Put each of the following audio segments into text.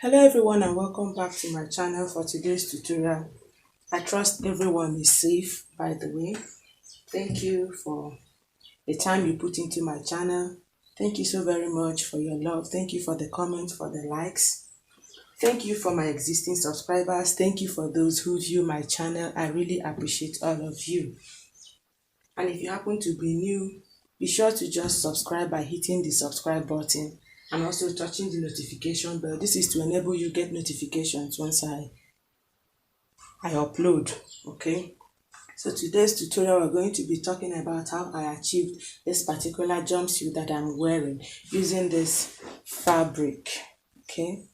Hello everyone and welcome back to my channel for today's tutorial. I trust everyone is safe, by the way. Thank you for the time you put into my channel. Thank you so very much for your love. Thank you for the comments, for the likes. Thank you for my existing subscribers. Thank you for those who view my channel. I really appreciate all of you. And if you happen to be new, be sure to just subscribe by hitting the subscribe button and also touching the notification bell. This is to enable you get notifications once I upload. Okay, so today's tutorial we're going to be talking about how I achieved this particular jumpsuit that I'm wearing using this fabric. Okay,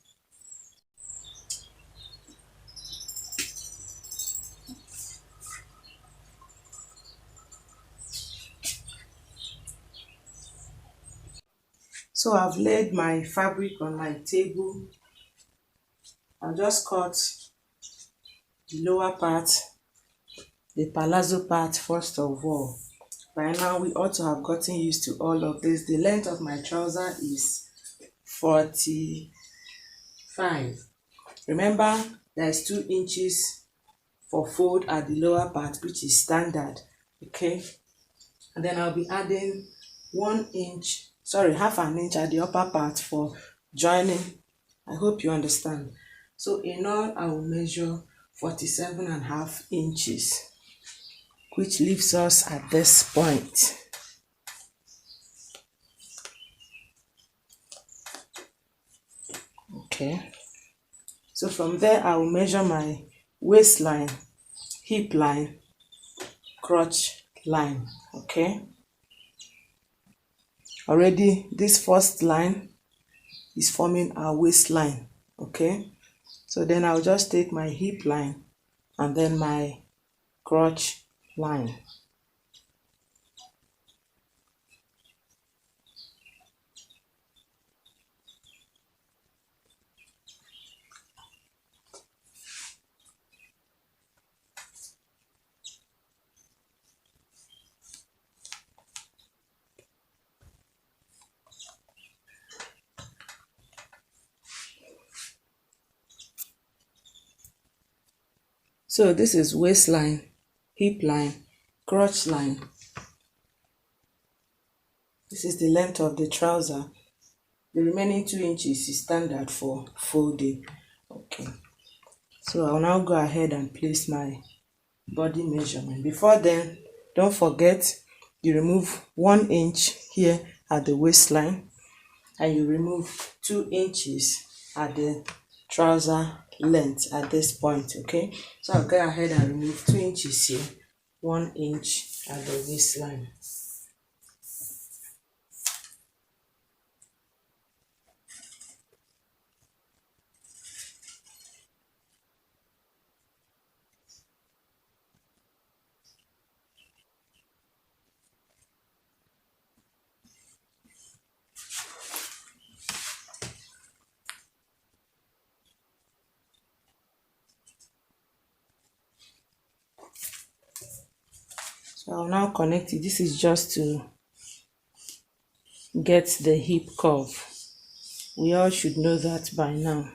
so I've laid my fabric on my table. I'll just cut the lower part, the palazzo part first of all. By now we ought to have gotten used to all of this. The length of my trouser is 45. Remember, there's 2 inches for fold at the lower part, which is standard. Okay, and then I'll be adding half an inch at the upper part for joining. I hope you understand. So in all, I will measure 47.5 inches, which leaves us at this point. Okay, so from there I will measure my waistline, hip line, crotch line. Okay, already this first line is forming our waistline. Okay, so then I'll just take my hip line and then my crotch line. So this is waistline, hip line, crotch line. This is the length of the trouser. The remaining 2 inches is standard for folding. Okay, so I'll now go ahead and place my body measurement. Before then, don't forget you remove 1 inch here at the waistline and you remove 2 inches at the trouser length at this point. Okay, so I'll go ahead and remove 2 inches here, 1 inch at the waistline. So I'll now connect it. This is just to get the hip curve. We all should know that by now.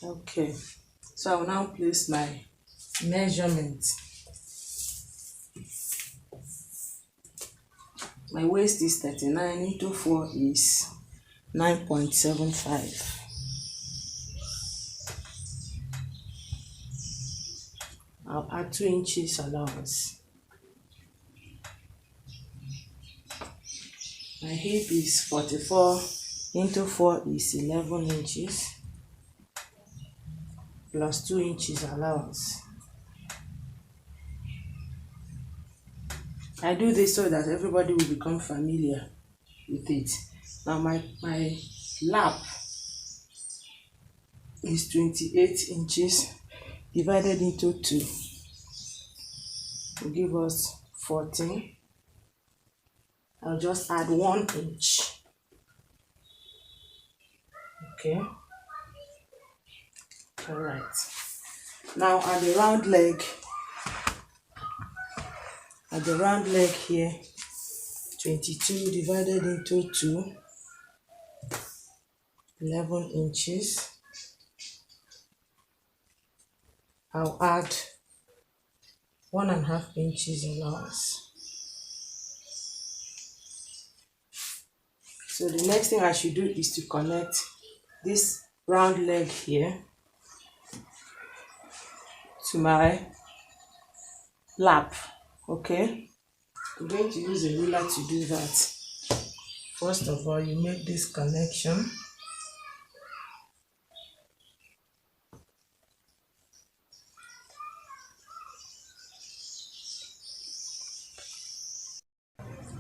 Okay, so I'll now place my measurement. My waist is 39 into 4 is 9.75. I'll add 2 inches allowance. My hip is 44 into 4 is 11 inches plus 2 inches allowance. I do this so that everybody will become familiar with it. Now my lap is 28 inches divided into 2 will give us 14. I'll just add 1 inch. Okay, all right. Now at the round leg here, 22 divided into 2 11 inches. I'll add 1.5 inches allowance. So the next thing I should do is to connect this round leg here to my lap. Okay, I'm going to use a ruler to do that. First of all, you make this connection.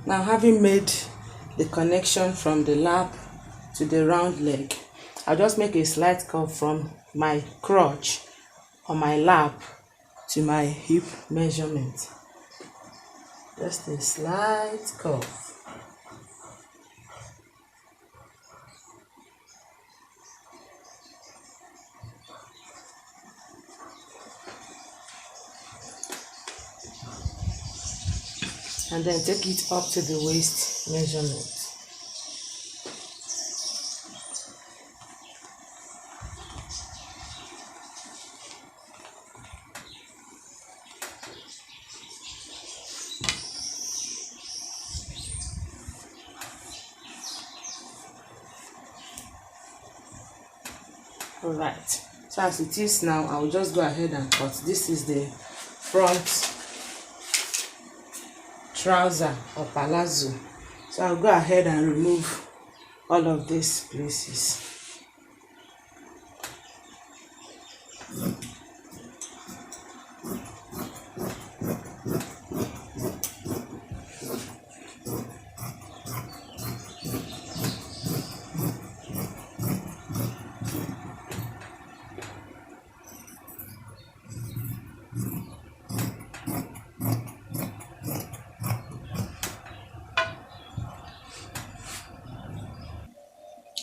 Now, having made the connection from the lap to the round leg, I'll just make a slight curve from my crotch on my lap to my hip measurement. Just a slight curve. And then take it up to the waist measurement. Alright, so as it is now, I'll just go ahead and cut. This is the front trouser or palazzo. So I'll go ahead and remove all of these places.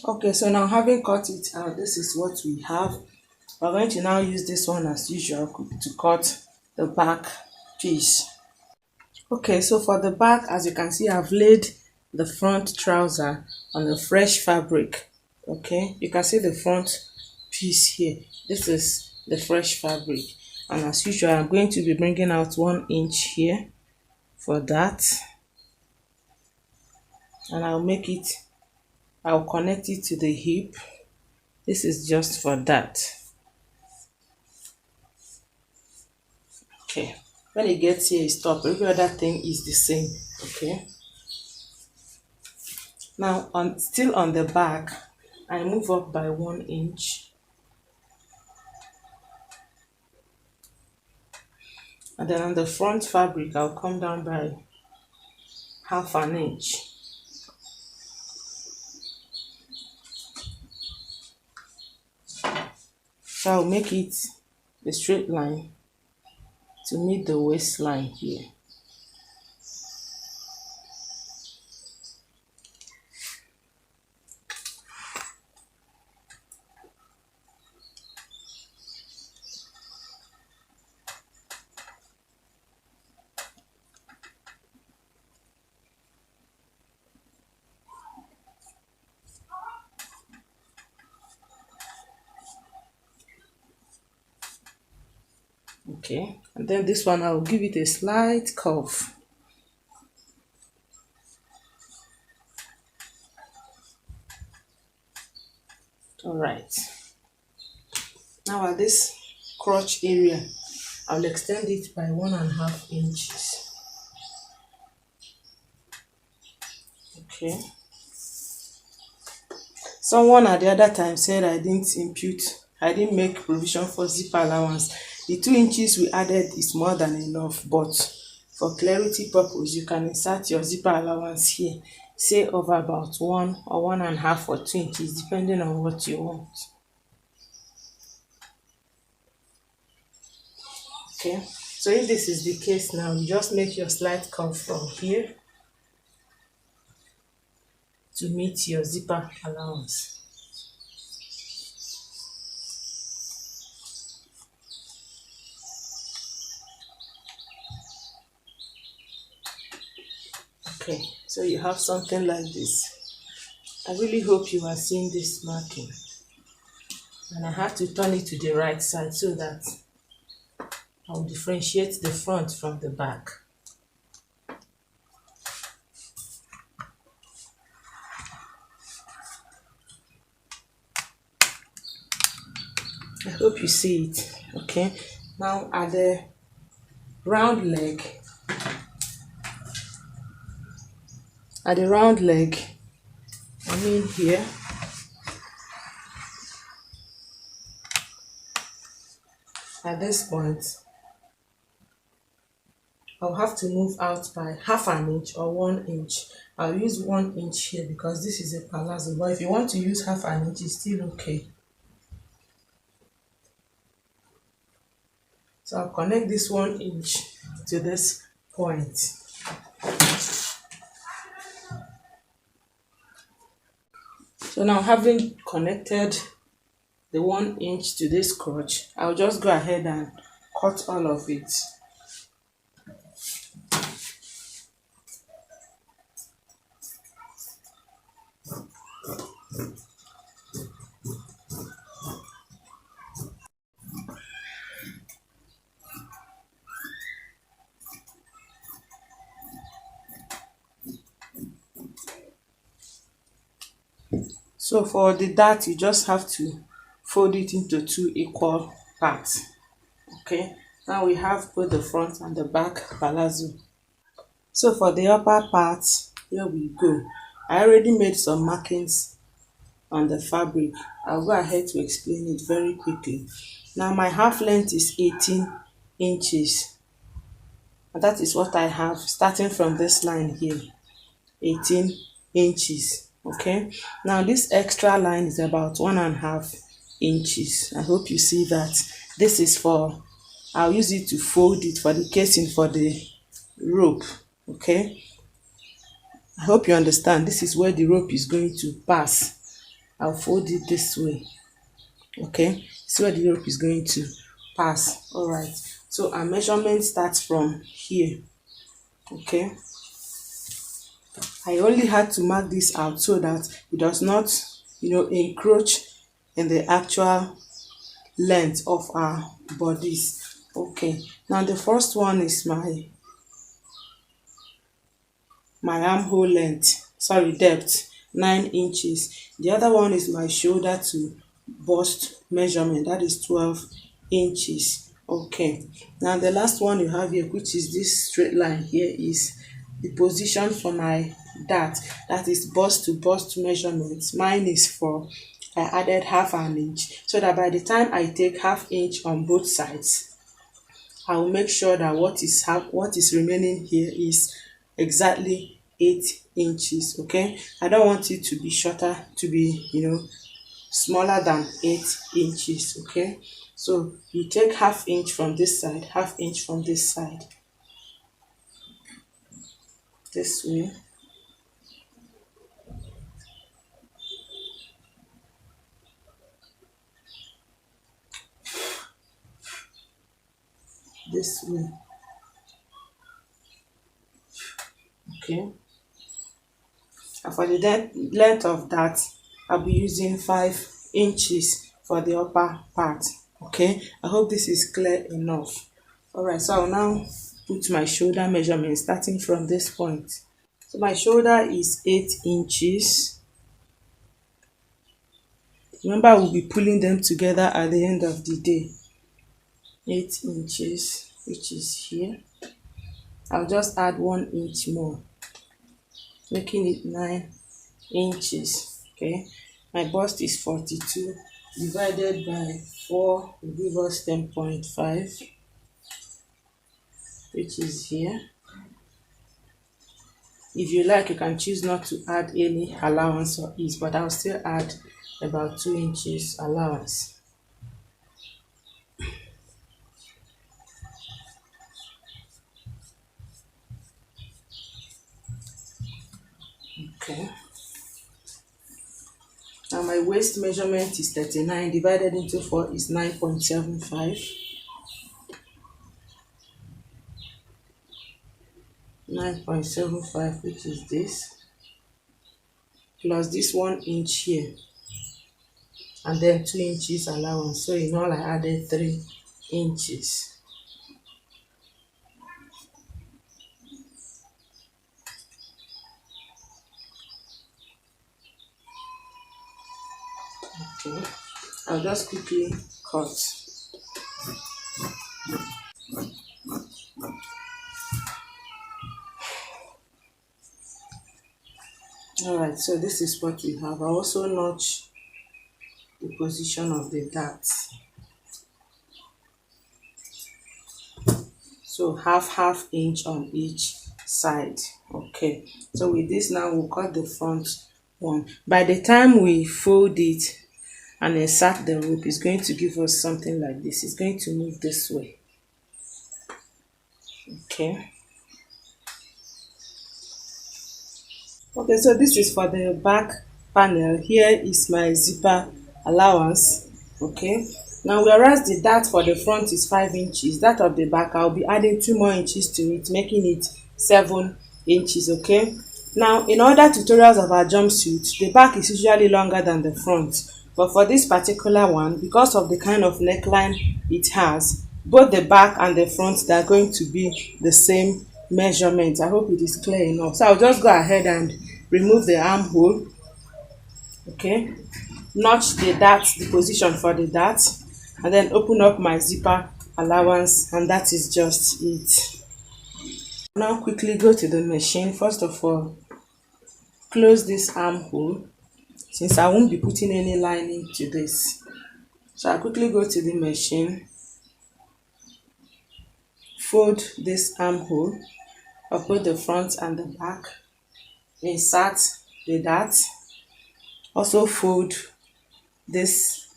Okay, so now having cut it out, this is what we have. We're going to now use this one as usual to cut the back piece. Okay, so for the back, as you can see, I've laid the front trouser on a fresh fabric. Okay, you can see the front piece here. This is the fresh fabric, and as usual, I'm going to be bringing out 1 inch here for that, and I'll connect it to the hip. This is just for that. Okay, when it gets here, stop. Every other thing is the same. Okay, now still on the back, I move up by 1 inch, and then on the front fabric, I'll come down by 1/2 inch. So I'll make it a straight line to meet the waistline here. Okay, and then this one I'll give it a slight curve. All right, now at this crotch area, I'll extend it by 1.5 inches. Okay, someone at the other time said I didn't make provision for zipper allowance. The 2 inches we added is more than enough, but for clarity purpose, you can insert your zipper allowance here, say over about 1 or 1.5 or 2 inches, depending on what you want. Okay, so if this is the case now, you just make your slight curve from here to meet your zipper allowance. Okay, so you have something like this, I really hope you are seeing this marking. And I have to turn it to the right side so that I'll differentiate the front from the back. I hope you see it. Okay, now at the round leg, I mean here, at this point, I'll have to move out by half an inch or 1 inch. I'll use 1 inch here because this is a palazzo, but if you want to use half an inch, it's still okay. So I'll connect this 1 inch to this point. So now, having connected the 1 inch to this crotch, I'll just go ahead and cut all of it. So for the dart, you just have to fold it into 2 equal parts. Okay, now we have both the front and the back palazzo. So for the upper part, here we go. I already made some markings on the fabric. I'll go ahead to explain it very quickly. Now my half length is 18 inches. And that is what I have starting from this line here, 18 inches. Okay, now this extra line is about 1.5 inches. I hope you see that. This is for, I'll use it to fold it for the casing for the rope. Okay, I hope you understand. This is where the rope is going to pass. I'll fold it this way. Okay, this is where the rope is going to pass. All right, so our measurement starts from here. Okay, I only had to mark this out so that it does not, encroach in the actual length of our bodice. Okay, now the first one is my armhole length, depth, 9 inches. The other one is my shoulder to bust measurement, that is 12 inches. Okay, now the last one you have here, which is this straight line here, is the position for my dart, that is bust to bust measurements. Mine is I added half an inch, so that by the time I take half inch on both sides, I will make sure that what is remaining here is exactly 8 inches. Okay, I don't want it to be shorter, to be smaller than 8 inches. Okay, so you take half inch from this side, half inch from this side, this way. This way. Okay, and for the length of that, I'll be using 5 inches for the upper part. Okay, I hope this is clear enough. All right, so I'll now put my shoulder measurement starting from this point. So my shoulder is 8 inches. Remember, we'll be pulling them together at the end of the day. 8 inches, which is here. I'll just add 1 inch more, making it 9 inches. Okay, my bust is 42 divided by 4 will give us 10.5, which is here. If you like, you can choose not to add any allowance or ease, but I'll still add about 2 inches allowance. Okay, now my waist measurement is 39 divided into 4 is 9.75. 9.75, which is this. plus this 1 inch here, and then 2 inches allowance. So in all I added 3 inches. Okay, I'll just quickly cut. Alright, so this is what we have. I also notch the position of the dart. So half inch on each side. Okay, so with this now we'll cut the front one. By the time we fold it and insert the rope, it's going to give us something like this. It's going to move this way. Okay. Okay, so this is for the back panel. Here is my zipper allowance. Okay, now whereas the dart for the front is 5 inches, that of the back I'll be adding 2 more inches to it, making it 7 inches. Okay, now in other tutorials of our jumpsuit, the back is usually longer than the front, but for this particular one, because of the kind of neckline it has, both the back and the front, they are going to be the same measurement. I hope it is clear enough. So I'll just go ahead and remove the armhole. Okay, notch the dart, the position for the dart, and then open up my zipper allowance, and that is just it. Now quickly go to the machine. First of all, close this armhole, since I won't be putting any lining to this. So I quickly go to the machine, fold this armhole of both the front and the back, insert the dart, also fold this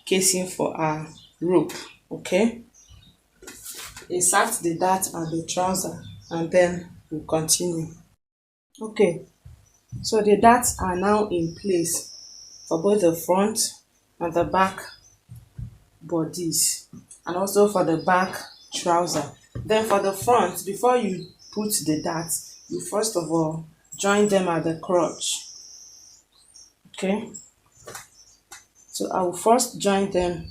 casing for our rope. Okay, insert the dart and the trouser, and then we'll continue. Okay, so the darts are now in place for both the front and the back bodies, and also for the back trouser. Then for the front, before you put the darts, you first of all join them at the crotch. Okay, so I will first join them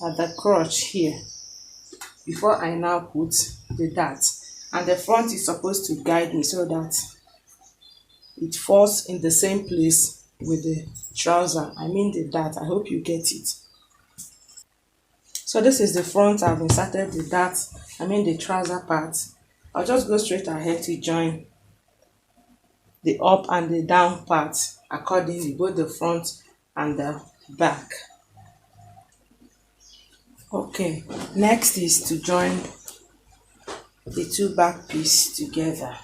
at the crotch here before I now put the dart, and the front is supposed to guide me so that it falls in the same place with the trouser, I mean the dart. I hope you get it. So this is the front. I've inserted the dart, I mean the trouser part. I'll just go straight ahead to join the up and the down part accordingly, both the front and the back. Okay, next is to join the two back pieces together.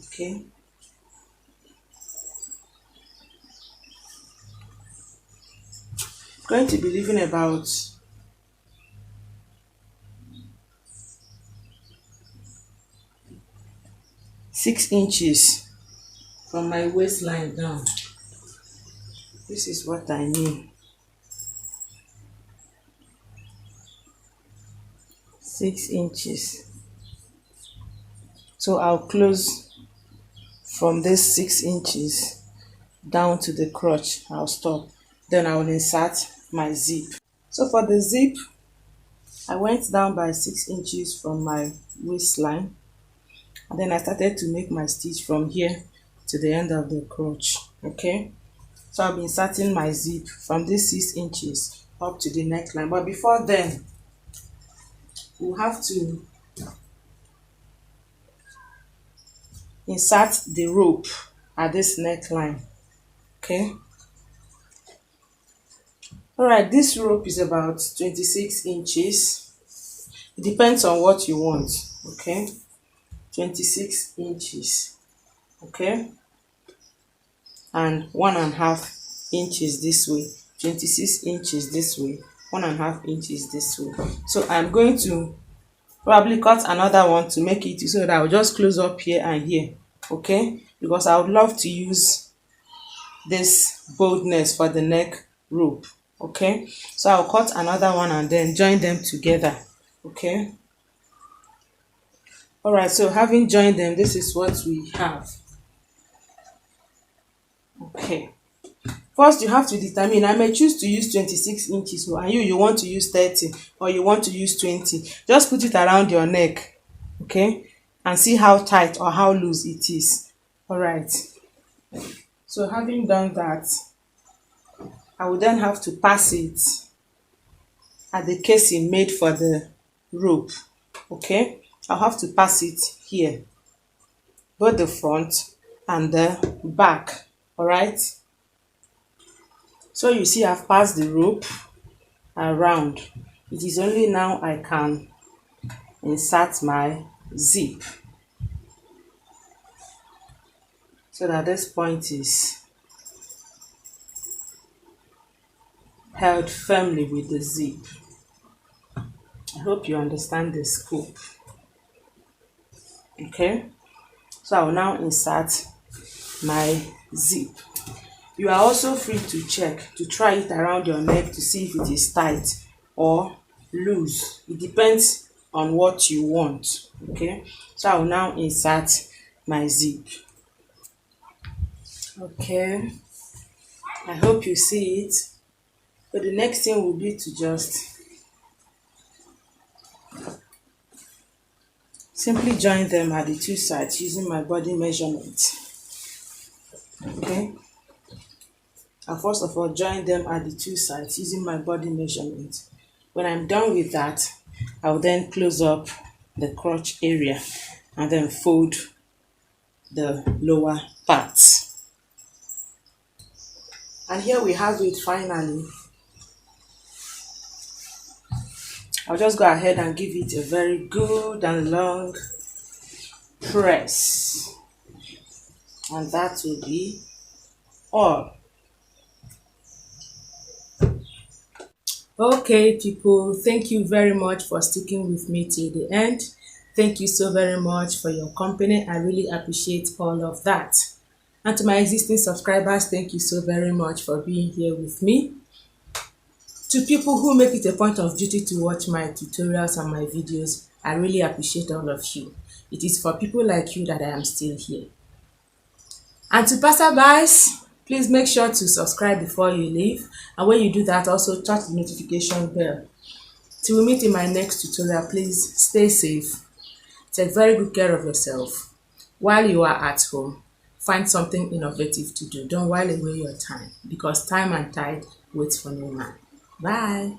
Okay, going to be leaving about 6 inches from my waistline down. This is what I mean. 6 inches. So I'll close from this 6 inches down to the crotch. I'll stop. Then I will insert my zip. So for the zip, I went down by 6 inches from my waistline, and then I started to make my stitch from here to the end of the crotch. Okay, so I'll be inserting my zip from this 6 inches up to the neckline. But before then, we'll have to insert the rope at this neckline. Okay, all right, this rope is about 26 inches. It depends on what you want. Okay, 26 inches. Okay, and 1.5 inches this way, 26 inches this way, 1.5 inches this way. So I'm going to probably cut another one to make it so that I'll just close up here and here. Okay, because I would love to use this boldness for the neck rope. Okay, so I'll cut another one and then join them together. Okay, All right, so having joined them, this is what we have. Okay. First, you have to determine, I may choose to use 26 inches, and you want to use 30 or you want to use 20. Just put it around your neck, okay, and see how tight or how loose it is. All right. So having done that, I will then have to pass it at the casing made for the rope, okay. I'll have to pass it here, both the front and the back. All right. So you see I've passed the rope around. It is only now I can insert my zip so that this point is held firmly with the zip. I hope you understand the scope. Okay, so I will now insert my zip. You are also free to check, to try it around your neck to see if it is tight or loose. It depends on what you want. Okay, so I will now insert my zip. Okay, I hope you see it. So the next thing will be to just simply join them at the two sides using my body measurement. Okay, I'll first of all join them at the two sides using my body measurement. When I'm done with that, I'll then close up the crotch area and then fold the lower parts. And here we have it finally. I'll just go ahead and give it a very good and long press. And that will be all. Okay, people, thank you very much for sticking with me till the end. Thank you so very much for your company. I really appreciate all of that. And to my existing subscribers, thank you so very much for being here with me. To people who make it a point of duty to watch my tutorials and my videos, I really appreciate all of you. It is for people like you that I am still here. And to passerbys, please make sure to subscribe before you leave. And when you do that, also touch the notification bell. Till we meet in my next tutorial, please stay safe. Take very good care of yourself. While you are at home, find something innovative to do. Don't while away your time, because time and tide waits for no man. Bye.